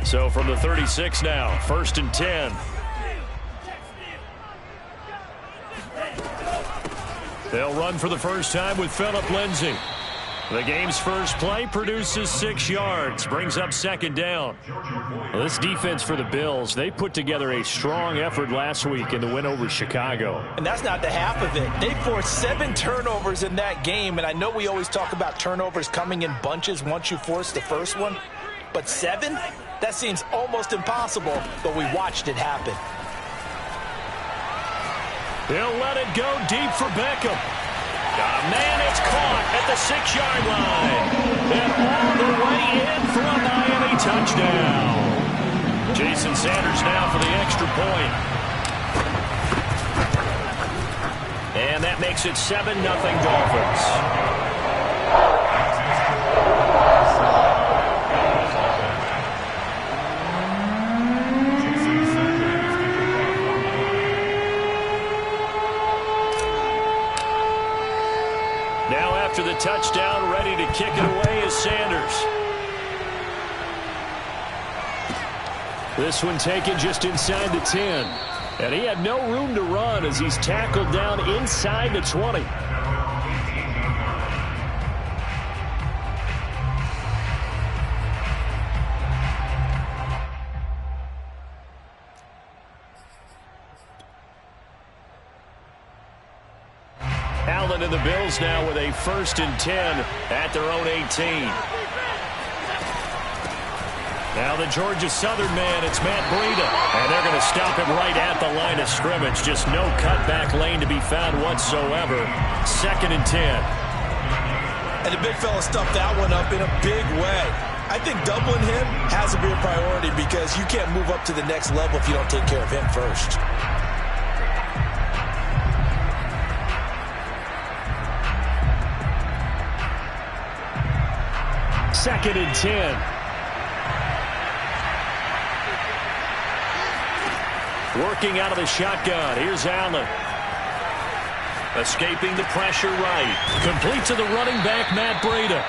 So from the 36 now, 1st and 10. They'll run for the first time with Phillip Lindsay. The game's first play produces 6 yards, brings up 2nd down. Well, this defense for the Bills, they put together a strong effort last week in the win over Chicago. And that's not the half of it. They forced 7 turnovers in that game, and I know we always talk about turnovers coming in bunches once you force the first one, but 7? That seems almost impossible, but we watched it happen. He'll let it go deep for Beckham. Man, it's caught at the 6-yard line. And all the way in for a Miami touchdown. Jason Sanders now for the extra point. And that makes it 7-0 Dolphins. After the touchdown, ready to kick it away is Sanders. This one taken just inside the 10. And he had no room to run as he's tackled down inside the 20. Allen and the Bills now with a 1st and 10 at their own 18. Now the Georgia Southern man, it's Matt Breida. And they're going to stop him right at the line of scrimmage. Just no cutback lane to be found whatsoever. 2nd and 10. And the big fella stuffed that one up in a big way. I think doubling him has to be a priority because you can't move up to the next level if you don't take care of him first. 2nd and 10. Working out of the shotgun. Here's Allen. Escaping the pressure right. Complete to the running back, Matt Breida.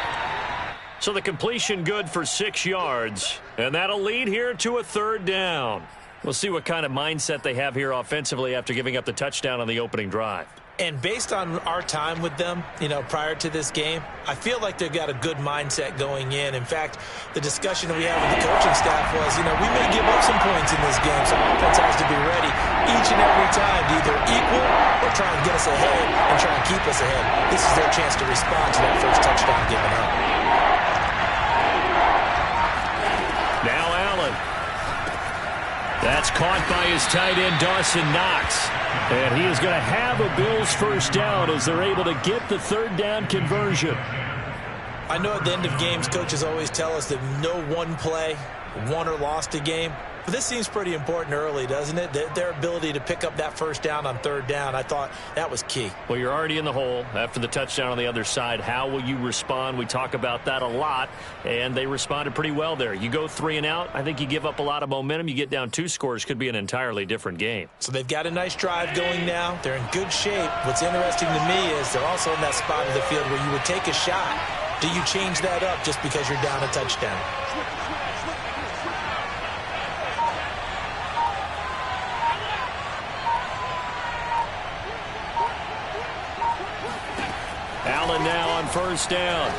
So the completion good for 6 yards. And that'll lead here to a 3rd down. We'll see what kind of mindset they have here offensively after giving up the touchdown on the opening drive. And based on our time with them, prior to this game, I feel like they've got a good mindset going in. In fact, the discussion that we had with the coaching staff was, we may give up some points in this game, so offense has to be ready each and every time to either equal or try and get us ahead and try and keep us ahead. This is their chance to respond to that first touchdown given up. Now Allen. That's caught by his tight end, Dawson Knox. And he is going to have a Bills first down as they're able to get the 3rd down conversion. I know at the end of games, coaches always tell us that no one play won or lost a game. But this seems pretty important early, doesn't it? Their ability to pick up that first down on 3rd down, I thought that was key. Well, you're already in the hole after the touchdown on the other side. How will you respond? We talk about that a lot, and they responded pretty well there. You go 3 and out, I think you give up a lot of momentum. You get down 2 scores, could be an entirely different game. So they've got a nice drive going now. They're in good shape. What's interesting to me is they're also in that spot of the field where you would take a shot. Do you change that up just because you're down a touchdown? Allen now on 1st down.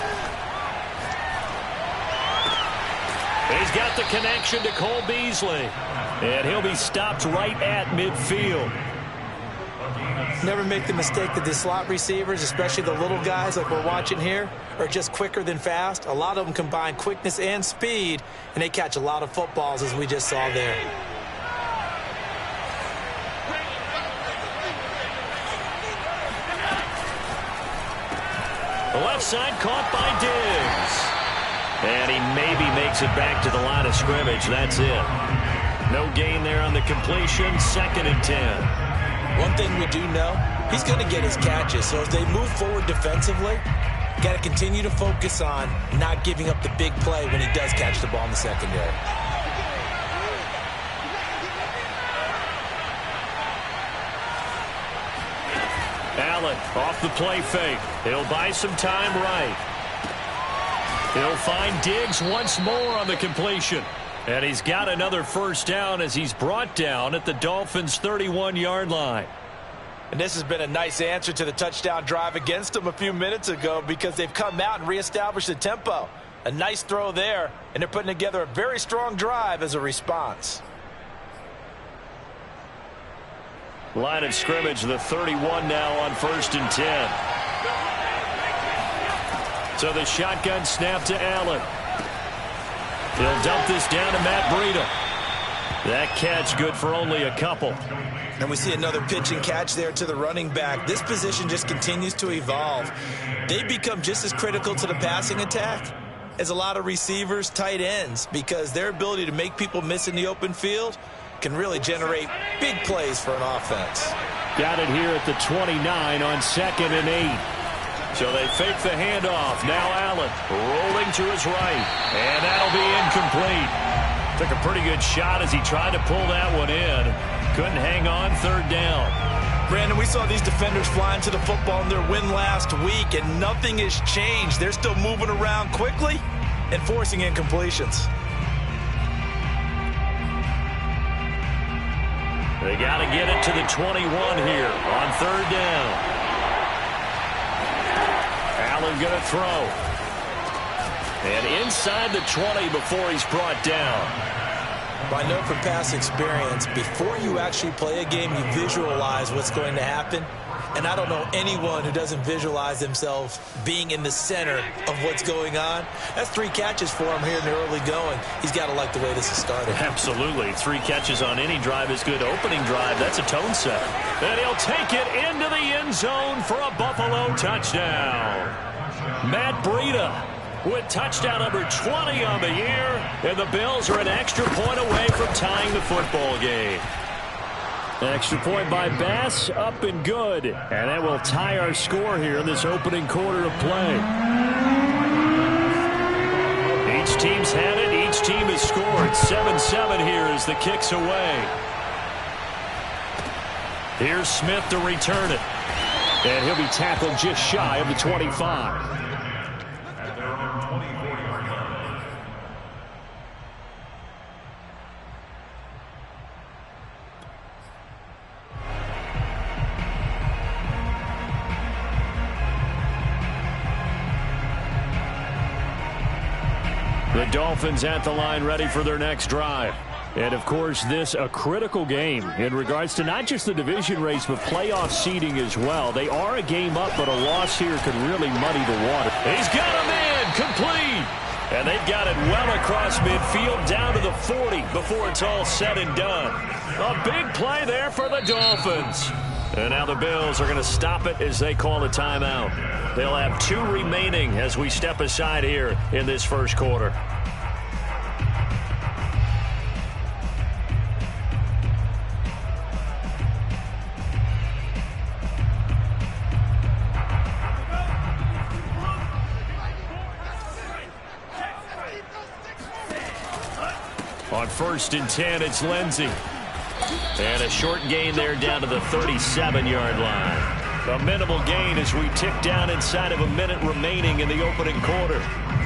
He's got the connection to Cole Beasley. And he'll be stopped right at midfield. Never make the mistake that the slot receivers, especially the little guys like we're watching here, are just quicker than fast. A lot of them combine quickness and speed, and they catch a lot of footballs as we just saw there. The left side caught by Diggs. And he maybe makes it back to the line of scrimmage. That's it. No gain there on the completion. 2nd and 10. One thing we do know, he's going to get his catches. So as they move forward defensively, got to continue to focus on not giving up the big play when he does catch the ball in the secondary. Allen off the play fake. He'll buy some time right. He'll find Diggs once more on the completion. And he's got another first down as he's brought down at the Dolphins' 31-yard line. And this has been a nice answer to the touchdown drive against them a few minutes ago because they've come out and reestablished the tempo. A nice throw there, and they're putting together a very strong drive as a response. Line of scrimmage, the 31 now on 1st and 10. So the shotgun snap to Allen. He'll dump this down to Matt Breida. That catch good for only a couple. And we see another pitch and catch there to the running back. This position just continues to evolve. They become just as critical to the passing attack as a lot of receivers, tight ends, because their ability to make people miss in the open field can really generate big plays for an offense. Got it here at the 29 on 2nd and 8. So they fake the handoff. Now Allen rolling to his right. And that'll be incomplete. Took a pretty good shot as he tried to pull that one in. Couldn't hang on 3rd down. Brandon, we saw these defenders flying to the football in their win last week, and nothing has changed. They're still moving around quickly and forcing incompletions. They got to get it to the 21 here on 3rd down. Allen going to throw. And inside the 20 before he's brought down. I know from past experience, before you actually play a game, you visualize what's going to happen. And I don't know anyone who doesn't visualize themselves being in the center of what's going on. That's 3 catches for him here in the early going. He's got to like the way this has started. Absolutely. 3 catches on any drive is good. Opening drive, that's a tone setter. And he'll take it into the end zone for a Buffalo touchdown. Matt Breida with touchdown number 20 on the year, and the Bills are an extra point away from tying the football game. Extra point by Bass, up and good. And that will tie our score here in this opening quarter of play. Each team's had it. Each team has scored. 7-7 here as the kick's away. Here's Smith to return it. And he'll be tackled just shy of the 25. The Dolphins at the line ready for their next drive. And, of course, this a critical game in regards to not just the division race, but playoff seeding as well. They are a game up, but a loss here could really muddy the water. He's got a man complete. And they've got it well across midfield down to the 40 before it's all said and done. A big play there for the Dolphins. And now the Bills are going to stop it as they call a timeout. They'll have 2 remaining as we step aside here in this first quarter. On 1st and 10, it's Lindsey. And a short gain there down to the 37-yard line. A minimal gain as we tick down inside of a minute remaining in the opening quarter.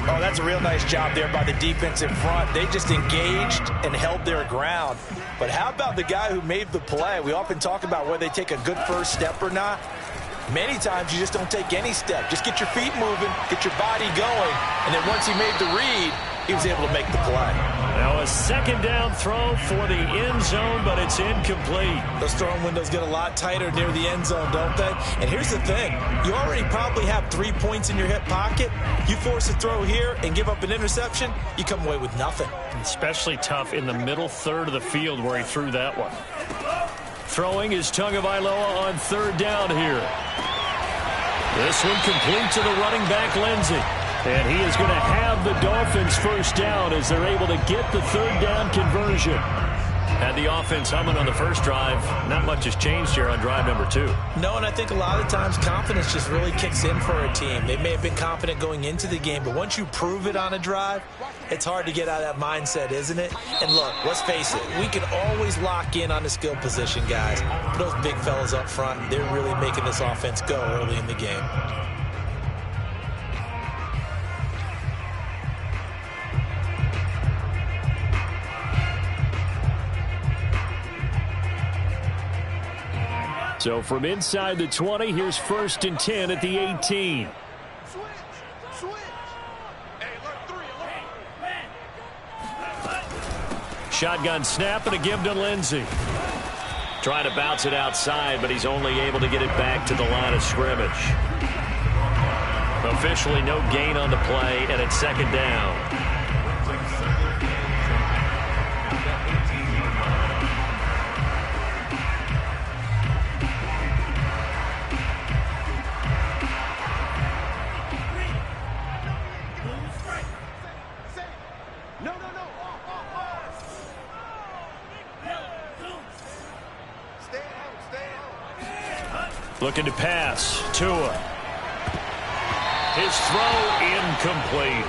Oh, that's a real nice job there by the defense in front. They just engaged and held their ground. But how about the guy who made the play? We often talk about whether they take a good first step or not. Many times you just don't take any step. Just get your feet moving, get your body going, and then once he made the read, he was able to make the play. Now a 2nd down throw for the end zone, but it's incomplete. Those throwing windows get a lot tighter near the end zone, don't they? And here's the thing. You already probably have 3 points in your hip pocket. You force a throw here and give up an interception, you come away with nothing. Especially tough in the middle third of the field where he threw that one. Throwing is Tagovailoa on 3rd down here. This one complete to the running back, Lindsey. And he is going to have the Dolphins first down as they're able to get the 3rd down conversion. Had the offense humming on the first drive. Not much has changed here on drive number 2. No, and I think a lot of times confidence just really kicks in for a team. They may have been confident going into the game, but once you prove it on a drive, it's hard to get out of that mindset, isn't it? And look, let's face it, we can always lock in on the skill position, guys. But those big fellas up front, they're really making this offense go early in the game. So from inside the 20, here's 1st and 10 at the 18. Shotgun snap and a give to Lindsey. Trying to bounce it outside, but he's only able to get it back to the line of scrimmage. Officially no gain on the play, and it's 2nd down. Looking to pass. Tua. His throw incomplete.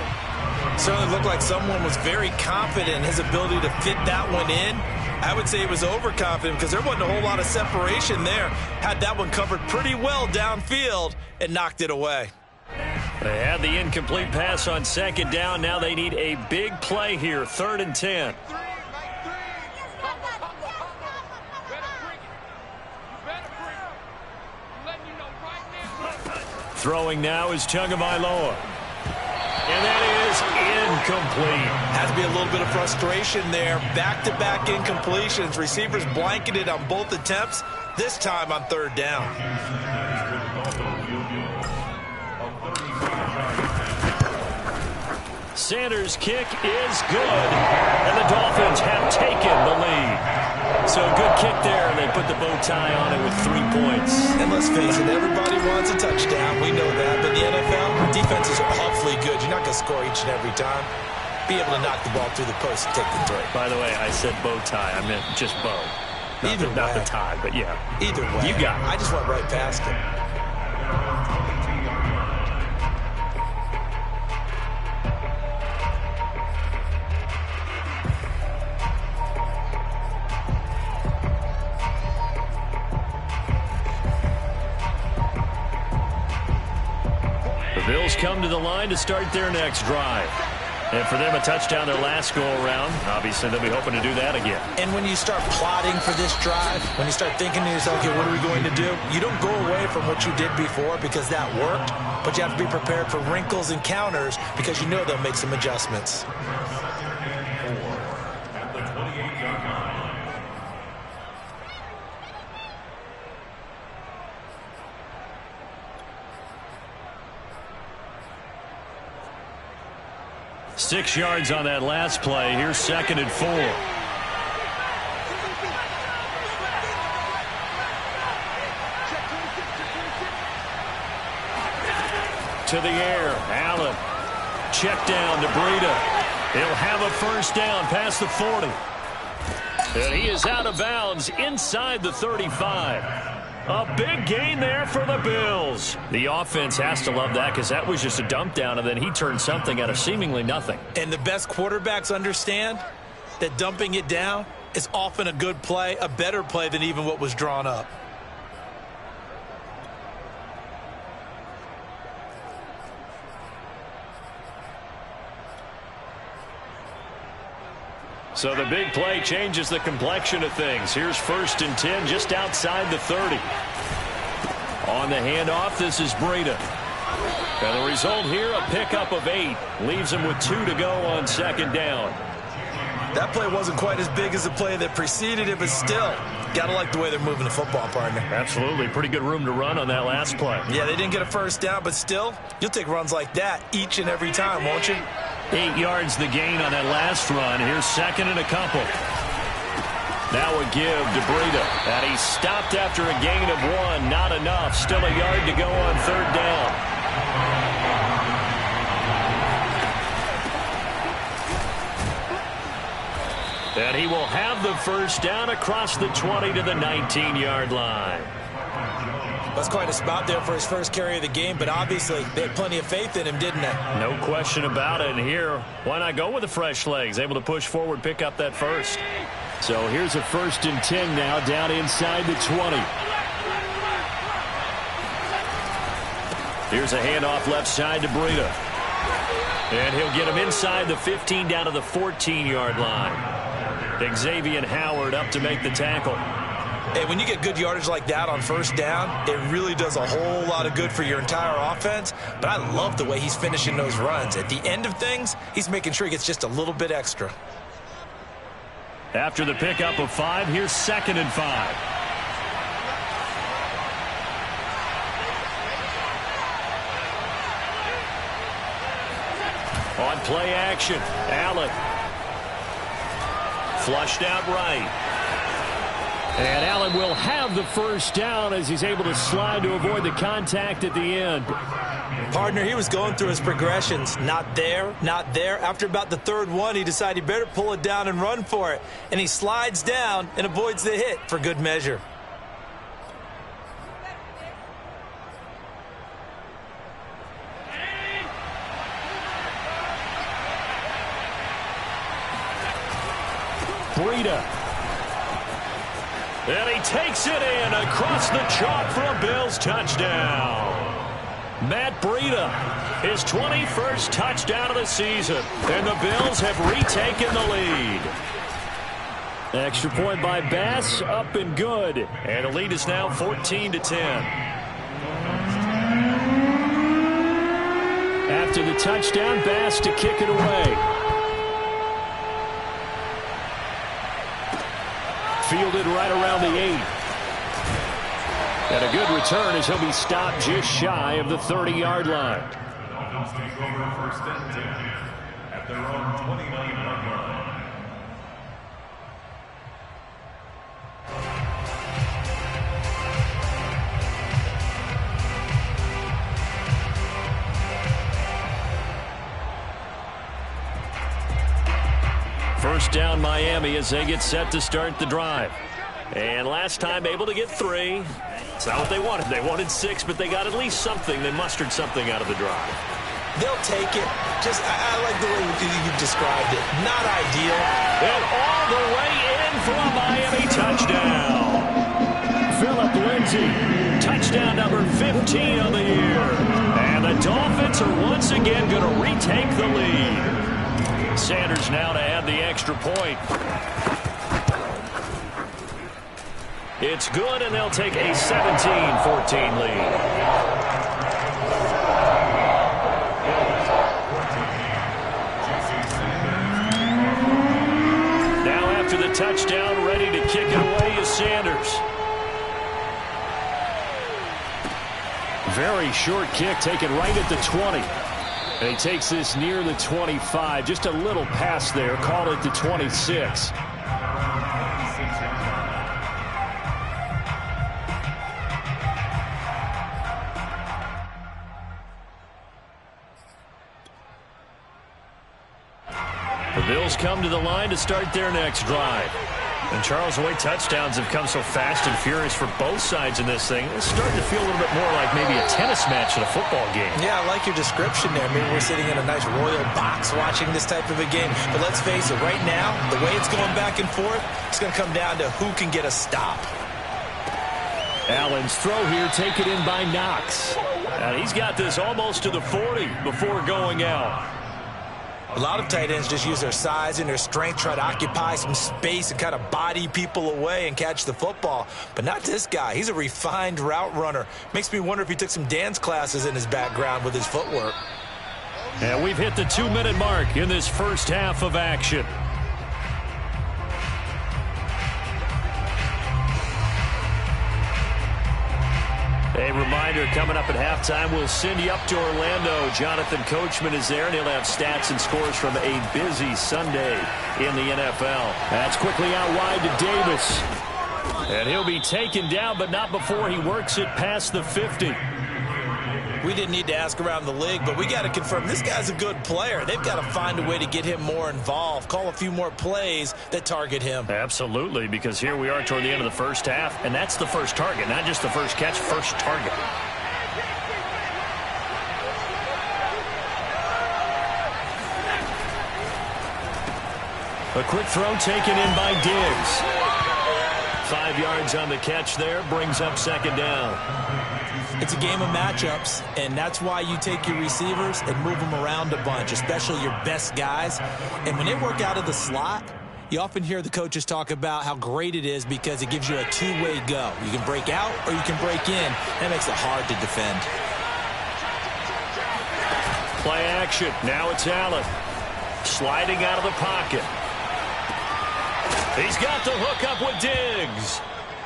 Certainly looked like someone was very confident in his ability to fit that one in. I would say he was overconfident because there wasn't a whole lot of separation there. Had that one covered pretty well downfield and knocked it away. They had the incomplete pass on 2nd down. Now they need a big play here. 3rd and 10. Throwing now is Tagovailoa. And that is incomplete. Has to be a little bit of frustration there. Back-to-back incompletions. Receivers blanketed on both attempts, this time on 3rd down. Sanders' kick is good, and the Dolphins have taken the lead. So a good kick there, and they put the bow tie on it with 3 points. And let's face it, everybody wants a touchdown. We know that. But in the NFL, defenses are awfully good. You're not going to score each and every time. Be able to knock the ball through the post and take the throw. By the way, I said bow tie. I meant just bow. Not the tie, but yeah. Either way. You got it. I just went right past it. Bills come to the line to start their next drive. And for them, a touchdown their last go-around. Obviously, they'll be hoping to do that again. And when you start plotting for this drive, when you start thinking to yourself, okay, what are we going to do? You don't go away from what you did before because that worked, but you have to be prepared for wrinkles and counters because you know they'll make some adjustments. At the 28-yard line. Six yards on that last play. Here's 2nd and 4. To the air. Allen. Check down to Breida. He'll have a 1st down past the 40. And he is out of bounds inside the 35. A big gain there for the Bills. The offense has to love that because that was just a dump down, and then he turned something out of seemingly nothing. And the best quarterbacks understand that dumping it down is often a good play, a better play than even what was drawn up. So the big play changes the complexion of things. Here's 1st and 10 just outside the 30. On the handoff, this is Breida. And the result here, a pickup of 8. Leaves him with 2 to go on 2nd down. That play wasn't quite as big as the play that preceded it, but still, got to like the way they're moving the football, partner. Absolutely. Pretty good room to run on that last play. Yeah, they didn't get a 1st down, but still, you'll take runs like that each and every time, won't you? 8 yards the gain on that last run. Here's 2nd and a couple. Now a give to Breida. And he stopped after a gain of 1. Not enough. Still a yard to go on 3rd down. And he will have the 1st down across the 20 to the 19-yard line. That's quite a spot there for his first carry of the game, but obviously they had plenty of faith in him, didn't they? No question about it. And here, why not go with the fresh legs? Able to push forward, pick up that 1st. So here's a 1st and 10 now down inside the 20. Here's a handoff left side to Breida. And he'll get him inside the 15 down to the 14-yard line. Xavier Howard up to make the tackle. Hey, when you get good yardage like that on first down, it really does a whole lot of good for your entire offense. But I love the way he's finishing those runs. At the end of things, he's making sure he gets just a little bit extra. After the pickup of 5, here's 2nd and 5. On play action, Allen. Flushed out right. And Allen will have the first down as he's able to slide to avoid the contact at the end. Partner, he was going through his progressions. Not there, not there. After about the 3rd one, he decided he better pull it down and run for it. And he slides down and avoids the hit for good measure. Breida. And he takes it in across the chalk for a Bills touchdown. Matt Breida, his 21st touchdown of the season. And the Bills have retaken the lead. Extra point by Bass, up and good. And the lead is now 14-10. After the touchdown, Bass to kick it away. Fielded right around the 8. And a good return as he'll be stopped just shy of the 30-yard line. The Dolphins take over 1st and 10 at their own 29-yard line. First down Miami as they get set to start the drive. And last time able to get 3. It's not what they wanted. They wanted 6, but they got at least something. They mustered something out of the drive. They'll take it. I like the way you described it. Not ideal. And all the way in for a Miami touchdown. Phillip Lindsay, touchdown number 15 of the year. And the Dolphins are once again going to retake the lead. Sanders now to add the extra point. It's good, and they'll take a 17-14 lead. Now after the touchdown, ready to kick it away is Sanders. Very short kick, taken right at the 20. And he takes this near the 25. Just a little pass there. Called it the 26. The Bills come to the line to start their next drive. And Charles, the way touchdowns have come so fast and furious for both sides in this thing, it's starting to feel a little bit more like maybe a tennis match in a football game. Yeah, I like your description there. Maybe we're sitting in a nice royal box watching this type of a game. But let's face it, right now, the way it's going back and forth, it's going to come down to who can get a stop. Allen's throw here taken in by Knox. And he's got this almost to the 40 before going out. A lot of tight ends just use their size and their strength, try to occupy some space and kind of body people away and catch the football. But not this guy. He's a refined route runner. Makes me wonder if he took some dance classes in his background with his footwork. And we've hit the 2-minute mark in this first half of action. A reminder, coming up at halftime, we'll send you up to Orlando. Jonathan Coachman is there, and he'll have stats and scores from a busy Sunday in the NFL. That's quickly out wide to Davis. And he'll be taken down, but not before he works it past the 50. We didn't need to ask around the league, but we got to confirm this guy's a good player. They've got to find a way to get him more involved, call a few more plays that target him. Absolutely, because here we are toward the end of the first half, and that's the first target, not just the first catch, first target. A quick throw taken in by Diggs. 5 yards on the catch there, brings up second down. It's a game of matchups, and that's why you take your receivers and move them around a bunch, especially your best guys. And when they work out of the slot, You often hear the coaches talk about how great it is because it gives you a two-way go. You can break out or you can break in. That makes it hard to defend. Play action. Now it's Allen. Sliding out of the pocket. He's got the hook up with Diggs.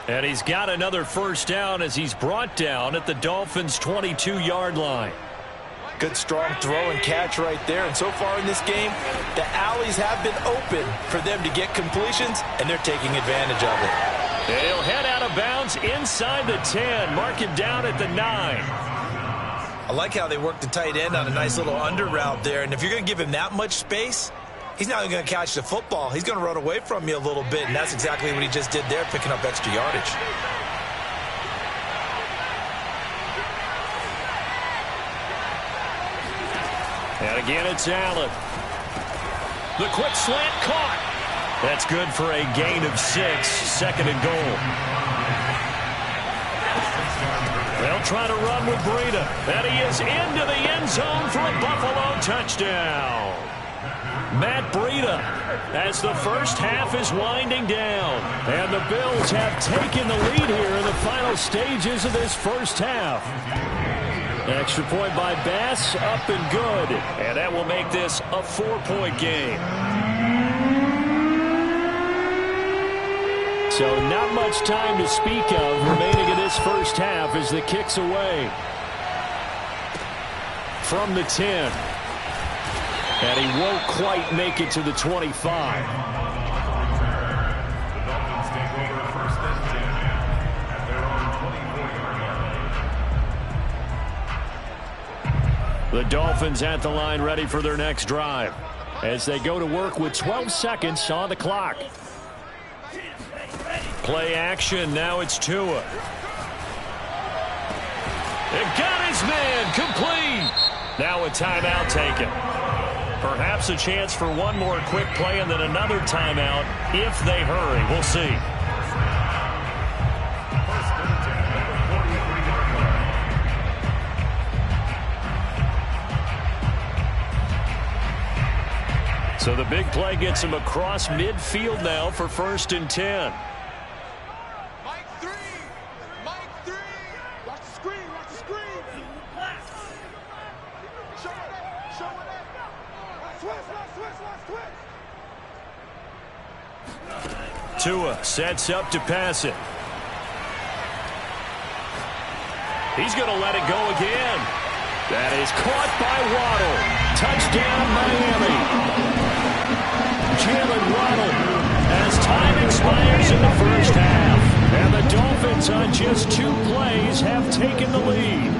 And he's got another first down as he's brought down at the Dolphins' 22-yard line. Good strong throw and catch right there. And so far in this game, the alleys have been open for them to get completions, and they're taking advantage of it. He'll head out of bounds inside the 10. Mark him down at the 9. I like how they work the tight end on a nice little under route there. And if you're going to give him that much space, he's not going to catch the football. He's going to run away from you a little bit, and that's exactly what he just did there, picking up extra yardage. And again, it's Allen. The quick slant caught. That's good for a gain of 6, 2nd and goal. They'll try to run with Breida. And he is into the end zone for a Buffalo touchdown. Matt Breida, as the first half is winding down. And the Bills have taken the lead here in the final stages of this first half. Extra point by Bass, up and good. And that will make this a 4-point game. So not much time to speak of remaining in this first half as the kick's away. From the 10. And he won't quite make it to the 25. The Dolphins at the line ready for their next drive as they go to work with 12 seconds on the clock. Play action. Now it's Tua. It got his man complete. Now a timeout taken. Perhaps a chance for one more quick play and then another timeout if they hurry. We'll see. So the big play gets him across midfield now for 1st and 10. Mike 3. Watch the screen. Show it up. Switch. Tua sets up to pass it. He's going to let it go again. That is caught by Waddle. Touchdown, Miami. Jalen Waddle as time expires in the first half. And the Dolphins on just 2 plays have taken the lead.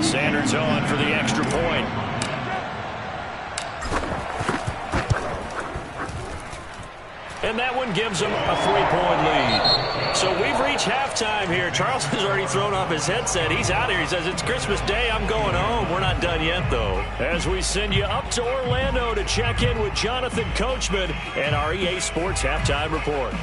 Sanders on for the extra point. And that one gives them a 3-point lead. So we've reached halftime here. Charles has already thrown off his headset. He's out here. He says, it's Christmas Day. I'm going home. We're not done yet, though. As we send you up to Orlando to check in with Jonathan Coachman and our EA Sports Halftime Report.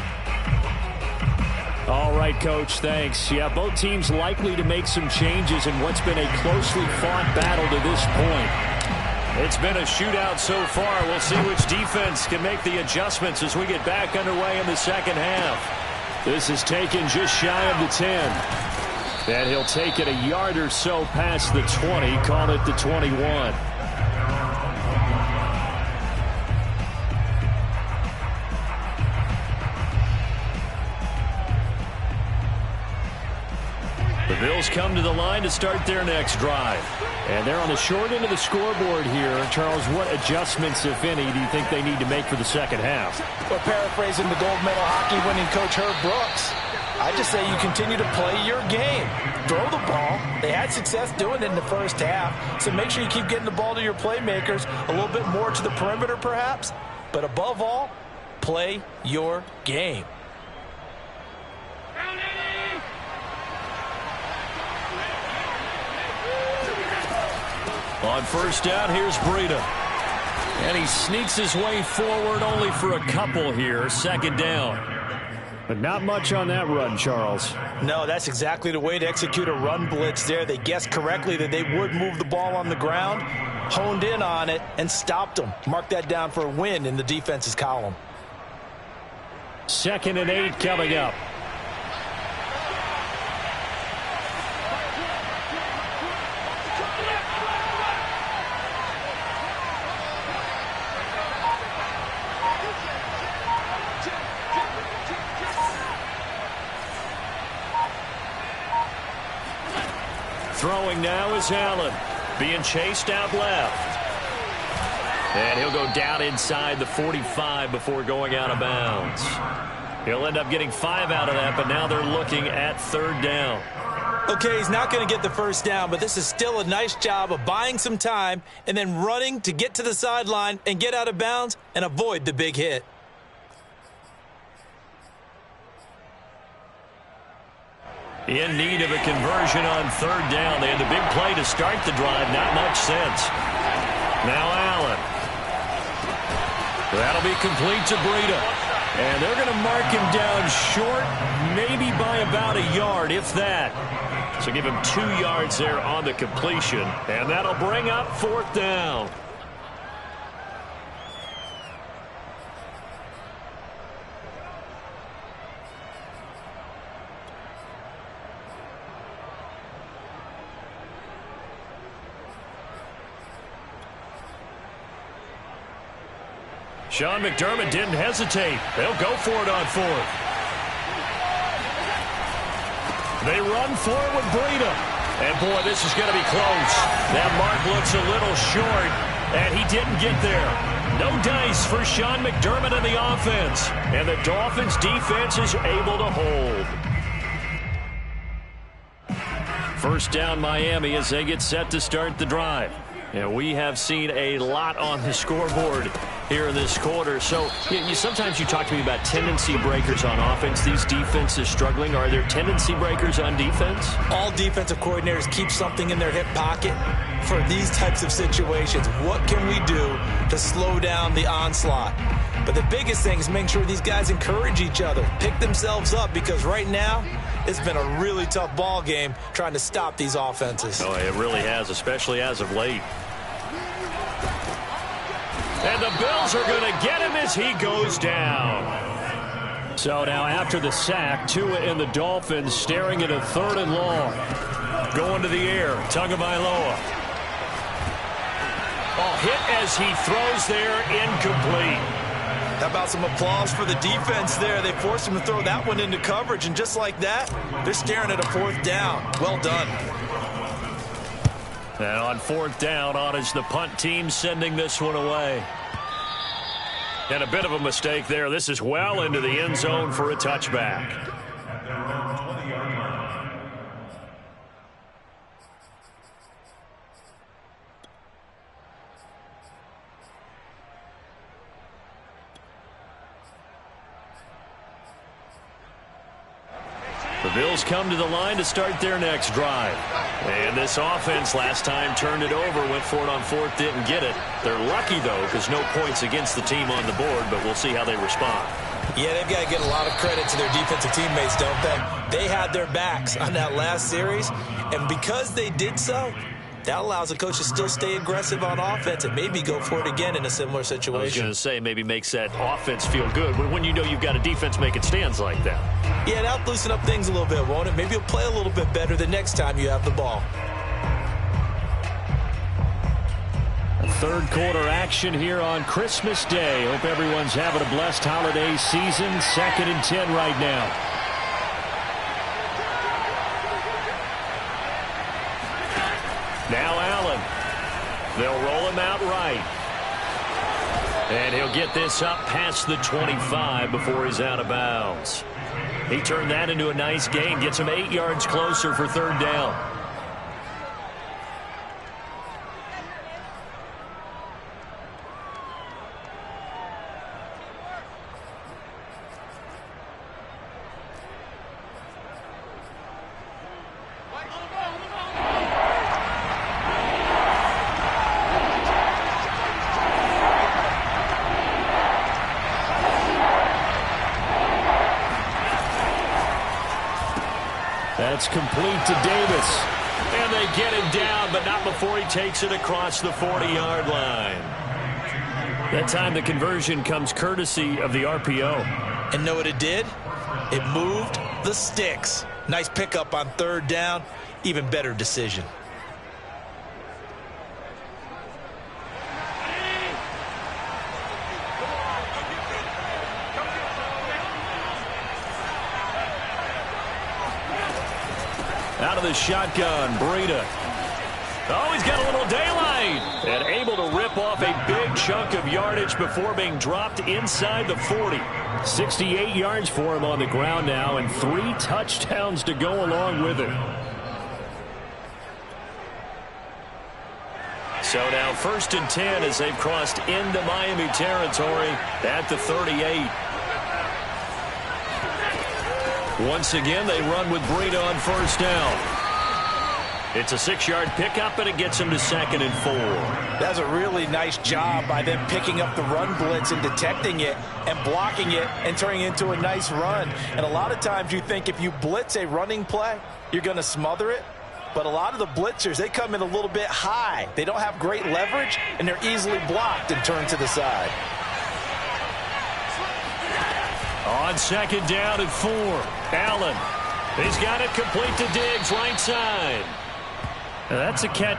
All right, Coach, thanks. Yeah, both teams likely to make some changes in what's been a closely fought battle to this point. It's been a shootout so far. We'll see which defense can make the adjustments as we get back underway in the second half. This is taken just shy of the 10. And he'll take it a yard or so past the 20, call it the 21. The Bills come to the line to start their next drive. And they're on the short end of the scoreboard here. Charles, what adjustments, if any, do you think they need to make for the second half? Well, paraphrasing the gold medal hockey winning coach Herb Brooks, I just say you continue to play your game. Throw the ball. They had success doing it in the first half. So make sure you keep getting the ball to your playmakers, a little bit more to the perimeter perhaps. But above all, play your game. On first down, here's Breida. And he sneaks his way forward only for a couple here. Second down. But not much on that run, Charles. No, that's exactly the way to execute a run blitz there. They guessed correctly that they would move the ball on the ground. honed in on it, and stopped them. Mark that down for a win in the defense's column. 2nd and 8 coming up. Throwing now is Allen, being chased out left. And he'll go down inside the 45 before going out of bounds. He'll end up getting 5 out of that, but now they're looking at 3rd down. Okay, he's not going to get the first down, but this is still a nice job of buying some time and then running to get to the sideline and get out of bounds and avoid the big hit. In need of a conversion on 3rd down. They had the big play to start the drive. Not much sense. Now Allen. That'll be complete to Breida. And they're going to mark him down short, maybe by about a yard, if that. So give him 2 yards there on the completion. And that'll bring up 4th down. Sean McDermott didn't hesitate. They'll go for it on 4th. They run for it with Breida. And, boy, this is going to be close. That mark looks a little short, and he didn't get there. No dice for Sean McDermott and the offense. And the Dolphins' defense is able to hold. 1st down Miami as they get set to start the drive. And we have seen a lot on the scoreboard here in this quarter. So sometimes you talk to me about tendency breakers on offense. These defenses struggling. Are there tendency breakers on defense? All defensive coordinators keep something in their hip pocket for these types of situations. What can we do to slow down the onslaught? But the biggest thing is making sure these guys encourage each other, pick themselves up, because right now it's been a really tough ball game trying to stop these offenses. Oh, it really has, especially as of late. And the Bills are going to get him as he goes down. So now after the sack, Tua and the Dolphins staring at a 3rd and long. Going to the air, Tagovailoa. Hit as he throws there, incomplete. How about some applause for the defense there? They forced him to throw that one into coverage, and just like that, they're staring at a 4th down. Well done. And on 4th down, on is the punt team sending this one away. And a bit of a mistake there. This is well into the end zone for a touchback. At their own 20-yard line. The Bills come to the line to start their next drive. And this offense last time turned it over, went for it on 4th, didn't get it. They're lucky, though, because no points against the team on the board, but we'll see how they respond. Yeah, they've got to get a lot of credit to their defensive teammates, don't they? They had their backs on that last series, and because they did so, that allows the coach to still stay aggressive on offense and maybe go for it again in a similar situation. I was going to say, maybe makes that offense feel good when you know you've got a defense making stands like that. Yeah, that'll loosen up things a little bit, won't it? Maybe you'll play a little bit better the next time you have the ball. 3rd quarter action here on Christmas Day. Hope everyone's having a blessed holiday season. 2nd and 10 right now. Now Allen. They'll roll him out right. And he'll get this up past the 25 before he's out of bounds. He turned that into a nice gain. Gets him 8 yards closer for 3rd down. That's complete to Davis. And they get him down, but not before he takes it across the 40-yard line. That time the conversion comes courtesy of the RPO. And know what it did? It moved the sticks. Nice pickup on third down. Even better decision. Out of the shotgun, Breida. Oh, he's got a little daylight. And able to rip off a big chunk of yardage before being dropped inside the 40. 68 yards for him on the ground now, and 3 touchdowns to go along with it. So now 1st and 10 as they've crossed into Miami territory at the 38. Once again, they run with Breida on 1st down. It's a 6-yard pickup, and it gets him to 2nd and 4. That's a really nice job by them picking up the run blitz and detecting it and blocking it and turning it into a nice run. And a lot of times you think if you blitz a running play, you're going to smother it. But a lot of the blitzers, they come in a little bit high. They don't have great leverage, and they're easily blocked and turned to the side. On 2nd down and 4, Allen. He's got it complete to Diggs, right side. That's a catch.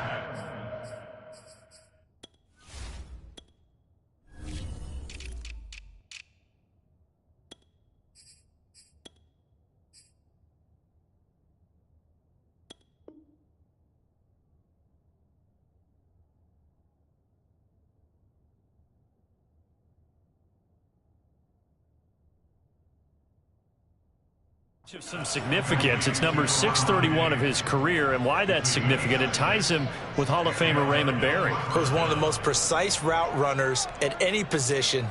Of some significance. It's number 631 of his career, and why that's significant, it ties him with Hall of Famer Raymond Berry. He was one of the most precise route runners at any position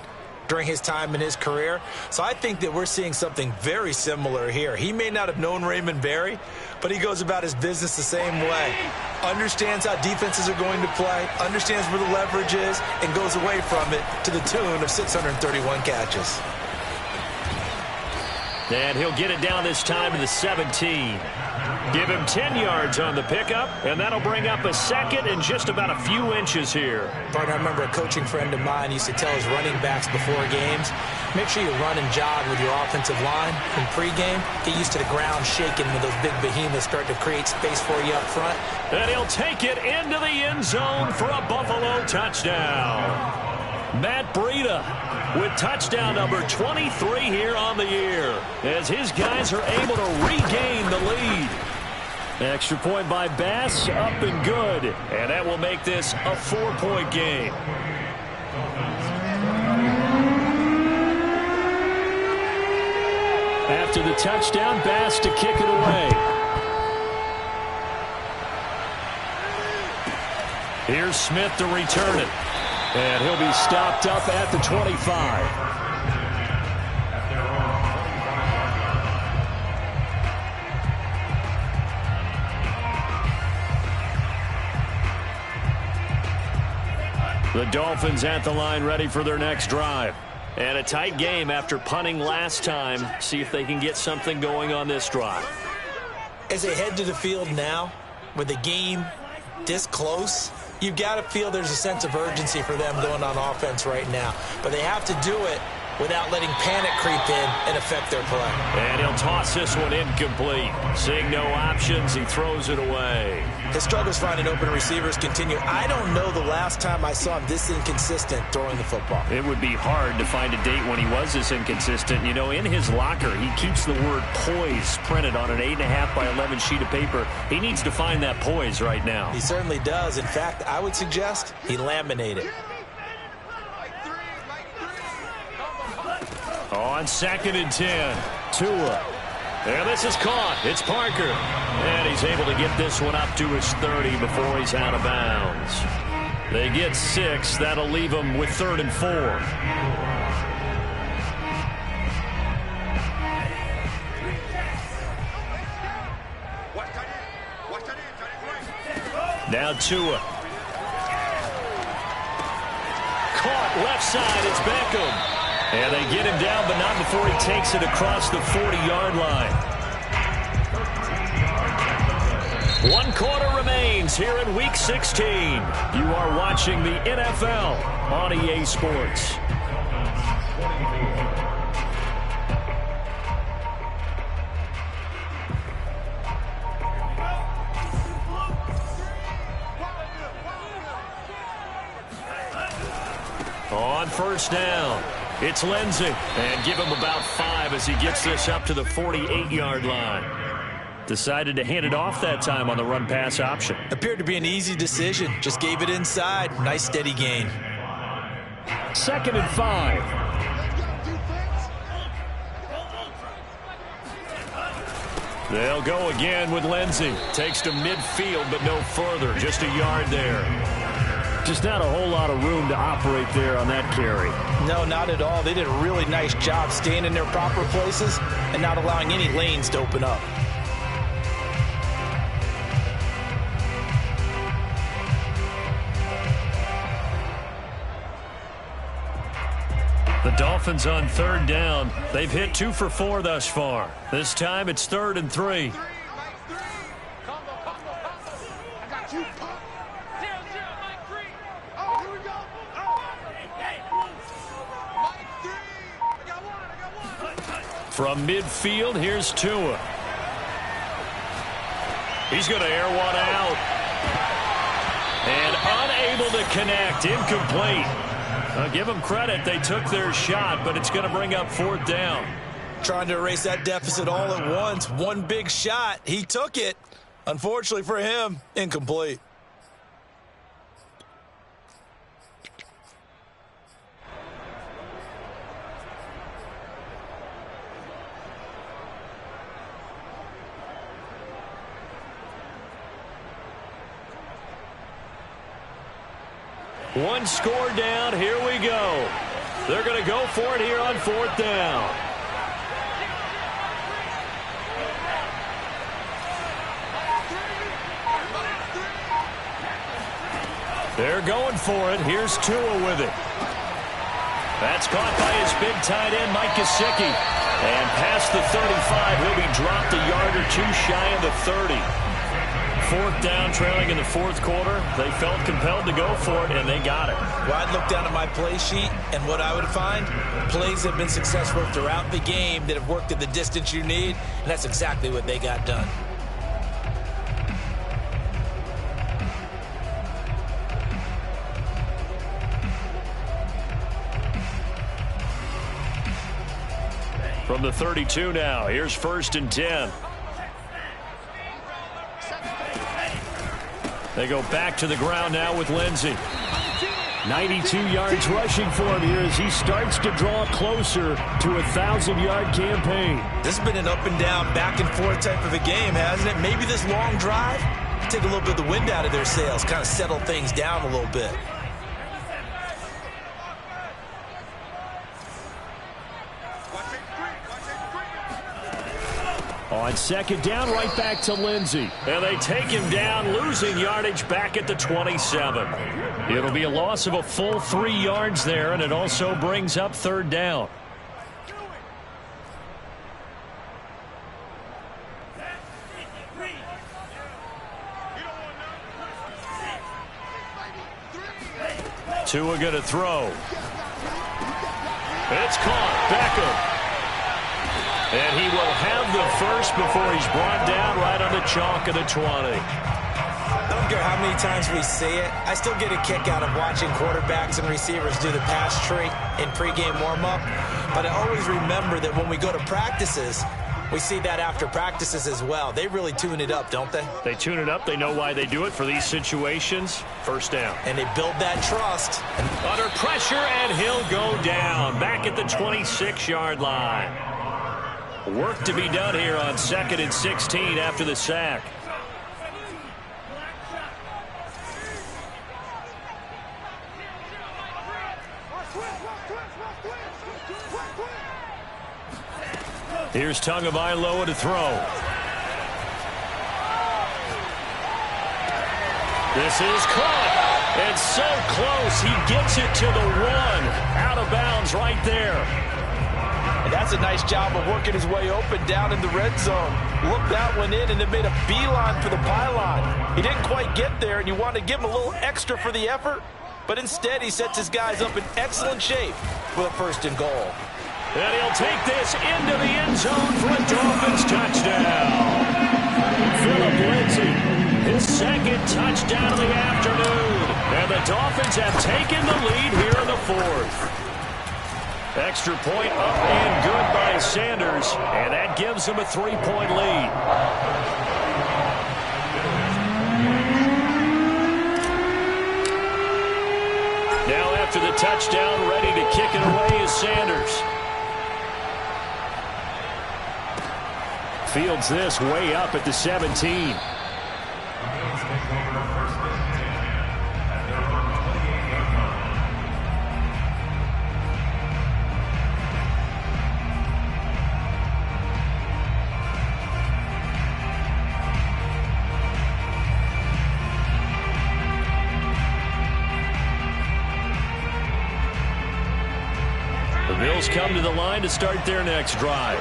during his time in his career. So I think that we're seeing something very similar here. He may not have known Raymond Berry, but he goes about his business the same way. Understands how defenses are going to play, understands where the leverage is, and goes away from it to the tune of 631 catches. And he'll get it down this time to the 17. Give him 10 yards on the pickup, and that'll bring up a 2nd and just about a few inches here. Partner, I remember a coaching friend of mine used to tell his running backs before games, make sure you run and jog with your offensive line in pregame. Get used to the ground shaking when those big behemoths start to create space for you up front. And he'll take it into the end zone for a Buffalo touchdown. Matt Breida with touchdown number 23 here on the year, as his guys are able to regain the lead. Extra point by Bass, up and good, and that will make this a 4-point game. After the touchdown, Bass to kick it away. Here's Smith to return it. And he'll be stopped up at the 25. The Dolphins at the line, ready for their next drive. And a tight game after punting last time. See if they can get something going on this drive. As they head to the field now, with the game this close, you've got to feel there's a sense of urgency for them going on offense right now. But they have to do it without letting panic creep in and affect their play. And he'll toss this one incomplete. Seeing no options, he throws it away. His struggles finding open receivers continue. I don't know the last time I saw him this inconsistent throwing the football. It would be hard to find a date when he was this inconsistent. You know, in his locker, he keeps the word poise printed on an 8.5 by 11 sheet of paper. He needs to find that poise right now. He certainly does. In fact, I would suggest he laminate it. On 2nd and 10, Tua. And this is caught. It's Parker. And he's able to get this one up to his 30 before he's out of bounds. They get 6. That'll leave them with 3rd and 4. Now Tua. Caught left side. It's Beckham. And they get him down, but not before he takes it across the 40-yard line. One quarter remains here in Week 16. You are watching the NFL on EA Sports. On first down, it's Lindsey. And give him about 5 as he gets this up to the 48-yard line. Decided to hand it off that time on the run-pass option. Appeared to be an easy decision. Just gave it inside. Nice steady gain. 2nd and 5. They'll go again with Lindsey. Takes to midfield, but no further. Just a yard there. Just not a whole lot of room to operate there on that carry. No, not at all. They did a really nice job staying in their proper places and not allowing any lanes to open up. The Dolphins on 3rd down. They've hit 2 for 4 thus far. This time it's 3rd and 3. From midfield, here's Tua. He's going to air one out. And unable to connect. Incomplete. I'll give them credit. They took their shot, but it's going to bring up 4th down. Trying to erase that deficit all at once. One big shot. He took it. Unfortunately for him, incomplete. One score down. Here we go. They're going to go for it here on 4th down. They're going for it. Here's Tua with it. That's caught by his big tight end, Mike Gesicki. And past the 35, he'll be dropped a yard or 2 shy of the 30. 4th down, trailing in the 4th quarter. They felt compelled to go for it, and they got it. Well, I'd look down at my play sheet, and what I would find, plays have been successful throughout the game that have worked at the distance you need, and that's exactly what they got done. From the 32 now, here's 1st and 10. They go back to the ground now with Lindsey. 92 yards rushing for him here as he starts to draw closer to a 1,000-yard campaign. This has been an up-and-down, back-and-forth type of a game, hasn't it? Maybe this long drive, take a little bit of the wind out of their sails, kind of settle things down a little bit. On 2nd down, right back to Lindsey. And they take him down, losing yardage back at the 27. It'll be a loss of a full 3 yards there, and it also brings up 3rd down. Tua going to throw. It's caught. Beckham. And he will have the first before he's brought down right on the chalk of the 20. I don't care how many times we say it, I still get a kick out of watching quarterbacks and receivers do the pass tree in pregame warm-up. But I always remember that when we go to practices, we see that after practices as well. They really tune it up, don't they? They tune it up. They know why they do it for these situations. 1st down. And they build that trust. Under pressure, and he'll go down. Back at the 26-yard line. Work to be done here on 2nd and 16 after the sack. Here's Tagovailoa to throw. This is caught. And so close. He gets it to the 1. Out of bounds right there. And that's That's a nice job of working his way open down in the red zone. Looked that one in and it made a beeline for the pylon. He didn't quite get there, and you want to give him a little extra for the effort, but instead he sets his guys up in excellent shape with a 1st and goal. And he'll take this into the end zone for a Dolphins touchdown. Philip Lindsay, his 2nd touchdown of the afternoon. And the Dolphins have taken the lead here in the 4th. Extra point up and good by Sanders, and that gives him a 3-point lead. Now after the touchdown, ready to kick it away is Sanders. Fields this way up at the 17. The Bills come to the line to start their next drive.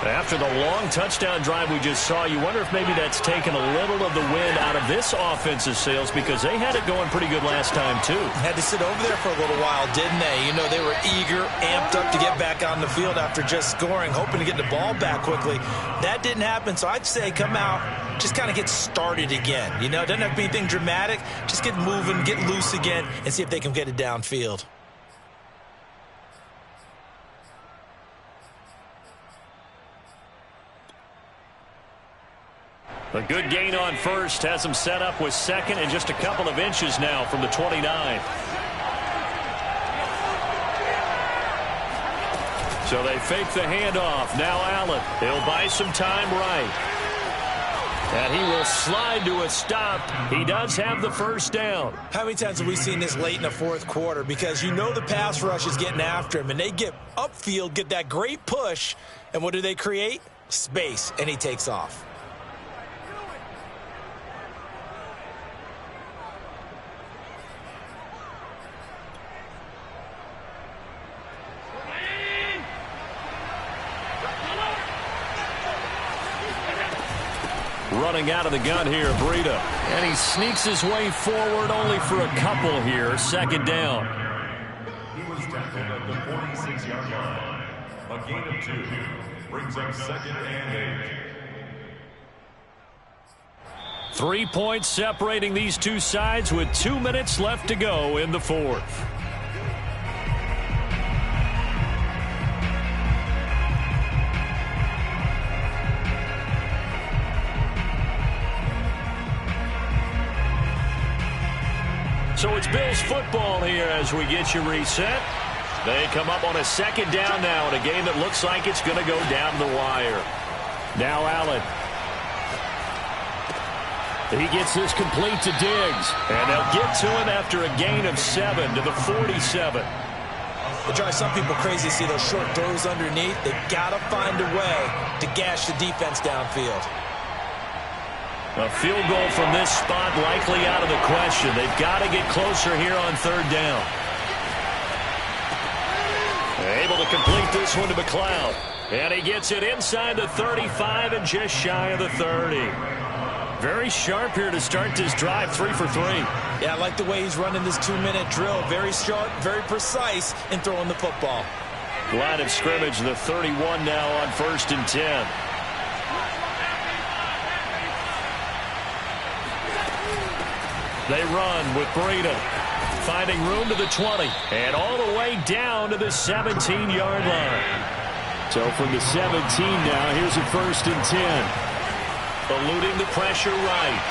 After the long touchdown drive we just saw, you wonder if maybe that's taken a little of the wind out of this offensive sails, because they had it going pretty good last time, too. Had to sit over there for a little while, didn't they? You know, they were eager, amped up to get back on the field after just scoring, hoping to get the ball back quickly. That didn't happen, so I'd say come out, just kind of get started again. You know, it doesn't have to be anything dramatic. Just get moving, get loose again, and see if they can get it downfield. A good gain on 1st has him set up with 2nd and just a couple of inches now from the 29. So they fake the handoff. Now Allen. He'll buy some time right. And he will slide to a stop. He does have the 1st down. How many times have we seen this late in the 4th quarter? Because you know the pass rush is getting after him, and they get upfield, get that great push, and what do they create? Space, and he takes off. Running out of the gun here, Breida. And he sneaks his way forward only for a couple here. 2nd down. He was tackled at the 46-yard line. A gain of 2 brings up 2nd and 8. 3 points separating these two sides with 2 minutes left to go in the 4th. So it's Bills football here as we get you reset. They come up on a 2nd down now in a game that looks like it's going to go down the wire. Now Allen. He gets this complete to Diggs. And they'll get to him after a gain of 7 to the 47. It drives some people crazy to see those short throws underneath. They got to find a way to gash the defense downfield. A field goal from this spot likely out of the question. They've got to get closer here on 3rd down. Able to complete this one to McLeod. And he gets it inside the 35 and just shy of the 30. Very sharp here to start this drive, 3 for 3. Yeah, I like the way he's running this 2-minute drill. Very sharp, very precise in throwing the football. Line of scrimmage, the 31 now on 1st and 10. They run with Breida, finding room to the 20, and all the way down to the 17-yard line. So from the 17 now, here's a 1st and 10. Eluding the pressure right.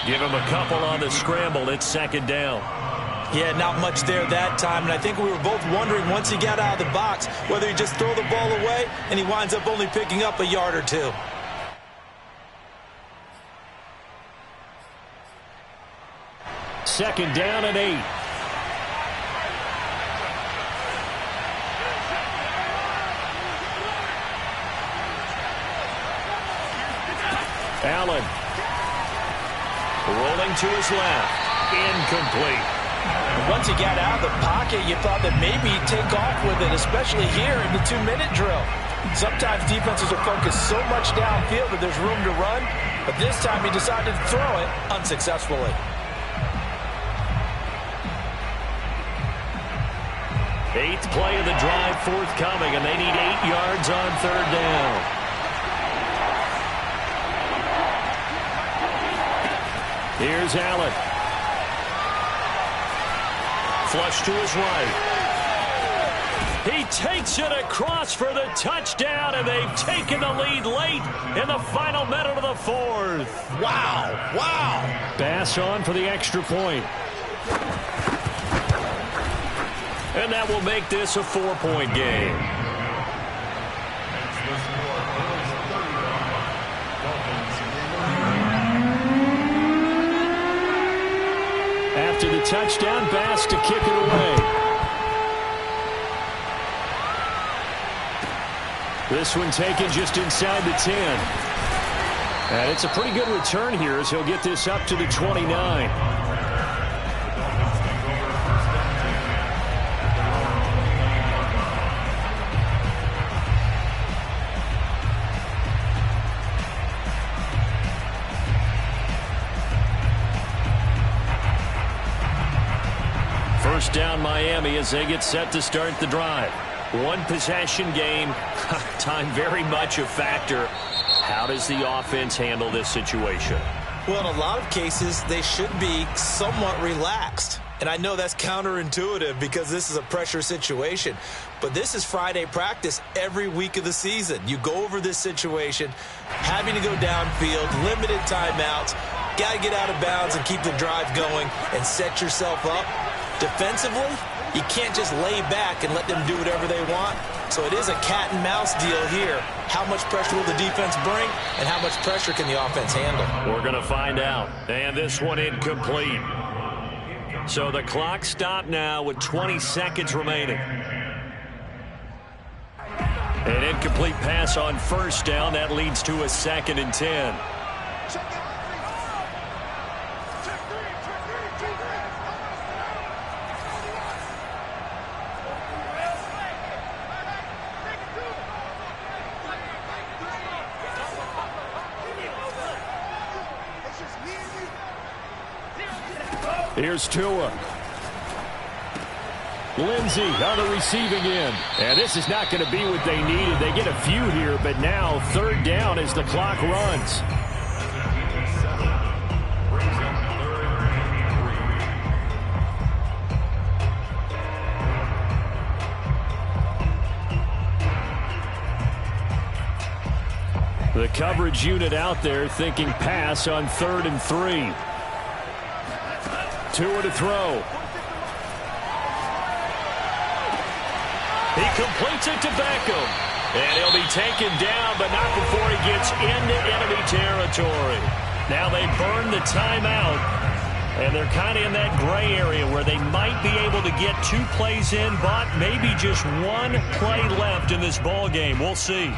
Give him a couple on the scramble. It's 2nd down. Yeah, not much there that time, and I think we were both wondering once he got out of the box whether he'd just throw the ball away, and he winds up only picking up a yard or 2. Second down and 8. Allen rolling to his left. Incomplete. Once he got out of the pocket, you thought that maybe he'd take off with it, especially here in the 2-minute drill. Sometimes defenses are focused so much downfield that there's room to run, but this time he decided to throw it unsuccessfully. Eighth play of the drive forthcoming, and they need 8 yards on third down. Here's Allen. Flush to his right. He takes it across for the touchdown, and they've taken the lead late in the final minute of the fourth. Wow, wow. Pass on for the extra point. And that will make this a 4-point game. After the touchdown, Bass to kick it away. This one taken just inside the 10. And it's a pretty good return here as he'll get this up to the 29. First down Miami as they get set to start the drive. One possession game. Time very much a factor. How does the offense handle this situation? Well, in a lot of cases, they should be somewhat relaxed. And I know that's counterintuitive because this is a pressure situation. But this is Friday practice every week of the season. You go over this situation, having to go downfield, limited timeouts, got to get out of bounds and keep the drive going and set yourself up. Defensively, you can't just lay back and let them do whatever they want. So it is a cat and mouse deal here. How much pressure will the defense bring, and how much pressure can the offense handle? We're going to find out. And this one incomplete. So the clock stopped now with 20 seconds remaining. An incomplete pass on first down. That leads to a 2nd and 10. Here's Tua. Lindsey on the receiving end. And this is not going to be what they needed. They get a few here, but now 3rd down as the clock runs. The coverage unit out there thinking pass on 3rd and 3. Tua to throw. He completes it to Beckham. And he'll be taken down, but not before he gets into enemy territory. Now they burn the timeout, and they're kind of in that gray area where they might be able to get 2 plays in, but maybe just 1 play left in this ball game. We'll see.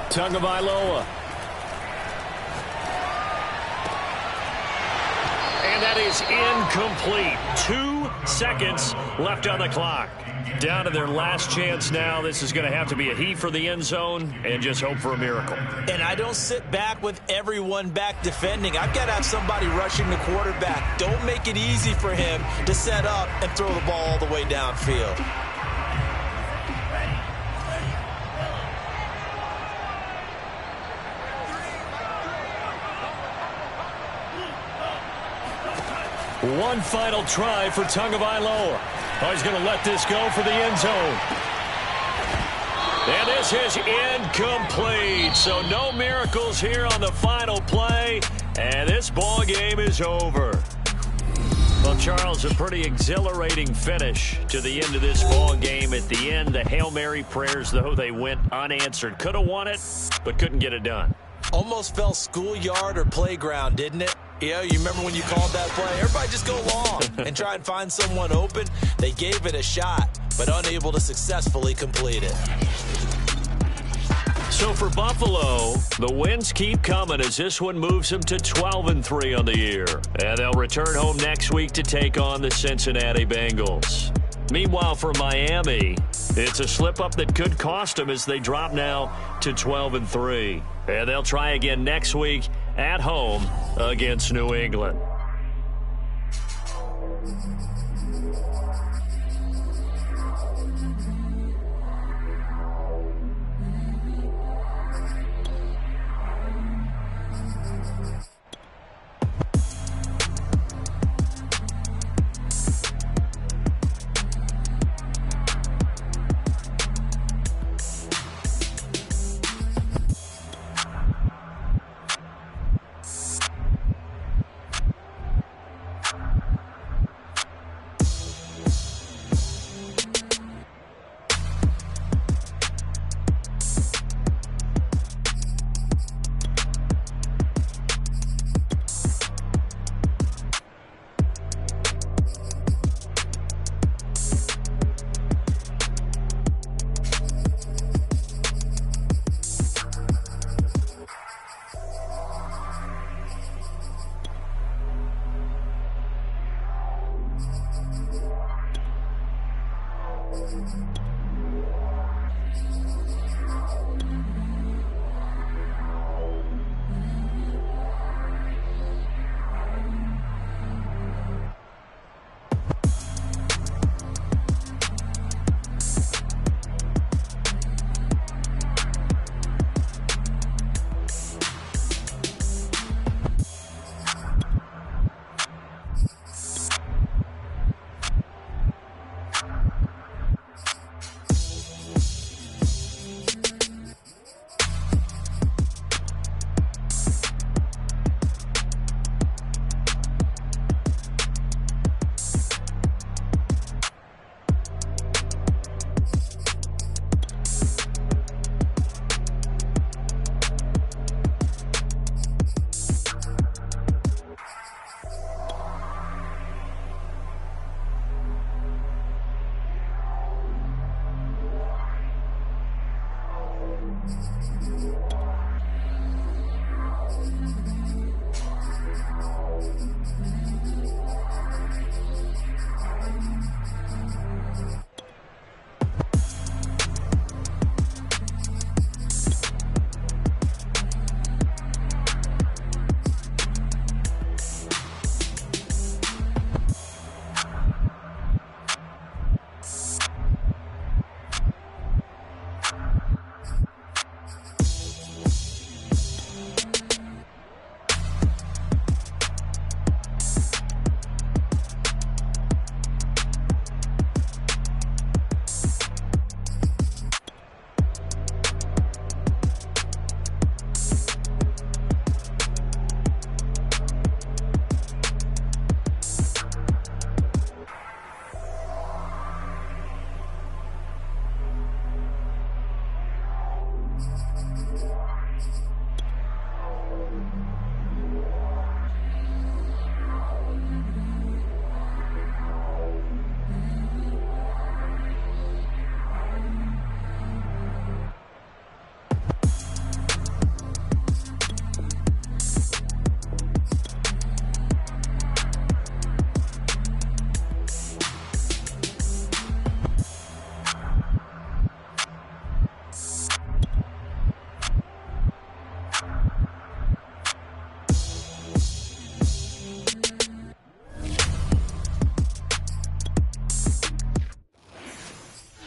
Tagovailoa. And that is incomplete. 2 seconds left on the clock. Down to their last chance now. This is going to have to be a heave for the end zone and just hope for a miracle. And I don't sit back with everyone back defending. I've got to have somebody rushing the quarterback. Don't make it easy for him to set up and throw the ball all the way downfield. One final try for Tagovailoa. Oh, he's going to let this go for the end zone. And this is incomplete. So no miracles here on the final play. And this ball game is over. Well, Charles, a pretty exhilarating finish to the end of this ball game. At the end, the Hail Mary prayers, though, they went unanswered. Could have won it, but couldn't get it done. Almost felt schoolyard or playground, didn't it? You remember when you called that play? Everybody just go long and try and find someone open. They gave it a shot, but unable to successfully complete it. So for Buffalo, the wins keep coming as this one moves them to 12-3 on the year. And they'll return home next week to take on the Cincinnati Bengals. Meanwhile, for Miami, it's a slip-up that could cost them as they drop now to 12-3. And they'll try again next week at home against New England.